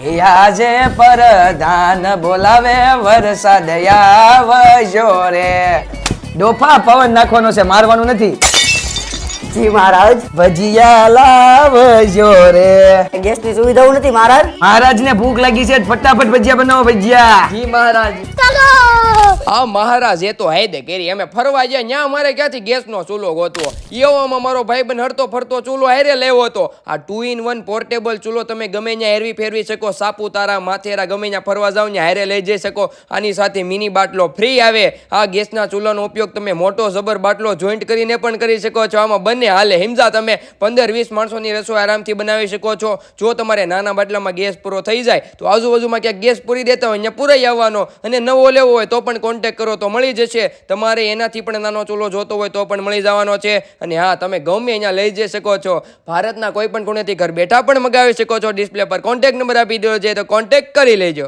આજે પરધાન બોલાવે વરસાદ આવજો રે. ડોફા પવન નાખવાનો છે, મારવાનું નથી. જી મહારાજ. ભજીયા લાવજો રે. ગેસ ની સુવિધાઓ નથી મહારાજ. મહારાજ ને ભૂખ લાગી છે, ફટાફટ ભજીયા બનાવો. ભજીયા. જી મહારાજ. હા મહારાજ, એ તો હાયદે કેરી અમે ફરવા ગયા ન્યા અમારે ક્યાંથી ગેસનો ચૂલો ગોતવો. એવામાં મારો ભાઈબંધ હરતો ફરતો ચૂલો હારે લેવો હતો. આ 2 in 1 પોર્ટેબલ ચૂલો તમે ગમે ત્યાં હેરવી ફેરવી શકો. સાપુતારા, માથેરા ગમે ત્યાં ફરવા જાવ ત્યાં હારે લઈ જઈ શકો. આની સાથે મિની બાટલો ફ્રી આવે. આ ગેસના ચૂલાનો ઉપયોગ તમે મોટો જબર બાટલો જોઈન્ટ કરીને પણ કરી શકો છો. આમાં બંને હાલે. હિમઝા તમે 15-20 માણસોની રસોઈ આરામથી બનાવી શકો છો. જો તમારે નાના બાટલામાં ગેસ પૂરો થઈ જાય તો આજુબાજુમાં ક્યાંક ગેસ પૂરી દેતા હોય અહીંયા પૂરાઈ આવવાનો, અને નવો લેવો હોય તો પણ કોન્ટેક્ટ કરો તો મળી જશે. તમારે એનાથી પણ નાનો ચૂલો જોતો હોય તો પણ મળી જવાનો છે. અને હા, તમે ગમે અહીંયા લઈ જઈ શકો છો. ભારતના કોઈ પણ ખૂણેથી ઘર બેઠા પણ મગાવી શકો છો. ડિસ્પ્લે પર કોન્ટેક્ટ નંબર આપી દો છે તો કોન્ટેક્ટ કરી લેજો.